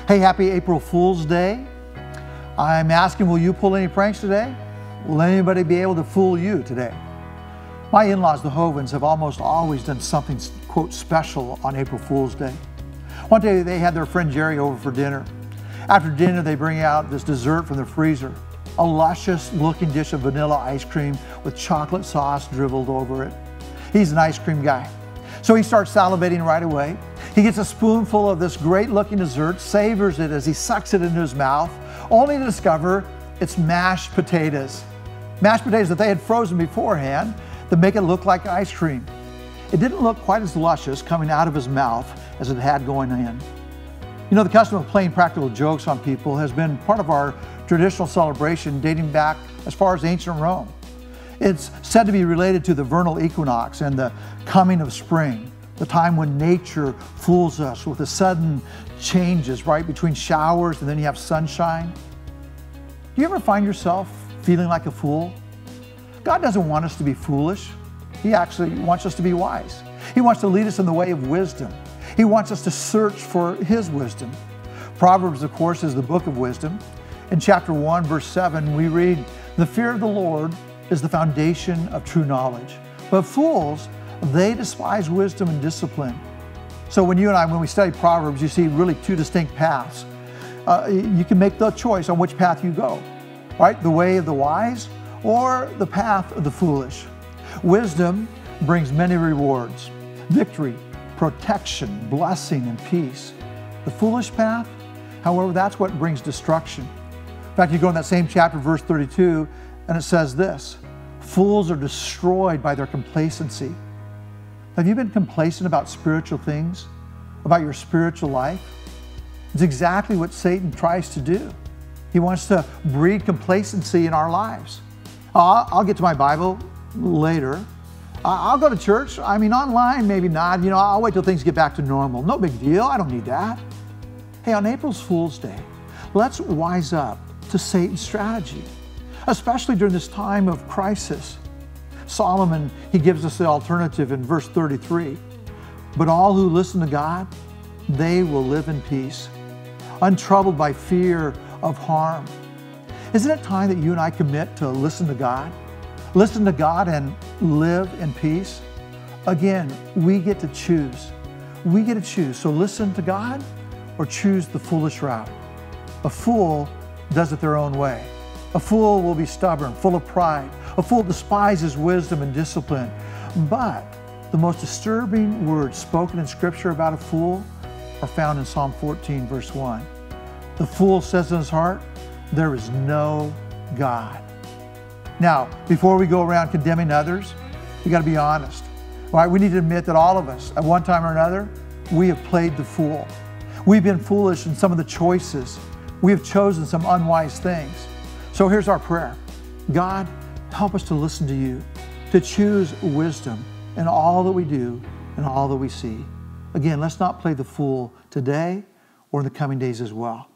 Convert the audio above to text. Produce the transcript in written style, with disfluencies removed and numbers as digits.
Hey, happy April Fool's Day. I'm asking, will you pull any pranks today? Will anybody be able to fool you today? My in-laws, the Hovens, have almost always done something, quote, special on April Fool's Day. One day they had their friend Jerry over for dinner. After dinner, they bring out this dessert from the freezer, a luscious looking dish of vanilla ice cream with chocolate sauce dribbled over it. He's an ice cream guy, so he starts salivating right away. He gets a spoonful of this great looking dessert, savors it as he sucks it into his mouth, only to discover it's mashed potatoes. Mashed potatoes that they had frozen beforehand to make it look like ice cream. It didn't look quite as luscious coming out of his mouth as it had going in. You know, the custom of playing practical jokes on people has been part of our traditional celebration dating back as far as ancient Rome. It's said to be related to the vernal equinox and the coming of spring, the time when nature fools us with the sudden changes, right, between showers and then you have sunshine. Do you ever find yourself feeling like a fool? God doesn't want us to be foolish. He actually wants us to be wise. He wants to lead us in the way of wisdom. He wants us to search for His wisdom. Proverbs, of course, is the book of wisdom. In chapter 1, verse 7, we read, "The fear of the Lord is the foundation of true knowledge, but fools, they despise wisdom and discipline." So when we study Proverbs, you see really two distinct paths. You can make the choice on which path you go, right? The way of the wise or the path of the foolish. Wisdom brings many rewards, victory, protection, blessing, and peace. The foolish path, however, that's what brings destruction. In fact, you go in that same chapter, verse 32, and it says this, "Fools are destroyed by their complacency." Have you been complacent about spiritual things, about your spiritual life? It's exactly what Satan tries to do. He wants to breed complacency in our lives. I'll get to my Bible later. I'll go to church. I mean, online, maybe not. You know, I'll wait till things get back to normal. No big deal. I don't need that. Hey, on April Fool's Day, let's wise up to Satan's strategy, especially during this time of crisis. Solomon, he gives us the alternative in verse 33. "But all who listen to God, they will live in peace, untroubled by fear of harm." Isn't it time that you and I commit to listen to God? Listen to God and live in peace? Again, we get to choose. We get to choose. So listen to God or choose the foolish route. A fool does it their own way. A fool will be stubborn, full of pride. A fool despises wisdom and discipline. But the most disturbing words spoken in Scripture about a fool are found in Psalm 14, verse 1. "The fool says in his heart, there is no God." Now, before we go around condemning others, we got to be honest. Right? We need to admit that all of us, at one time or another, we have played the fool. We've been foolish in some of the choices. We have chosen some unwise things. So here's our prayer. God, help us to listen to you, to choose wisdom in all that we do and all that we see. Again, let's not play the fool today or in the coming days as well.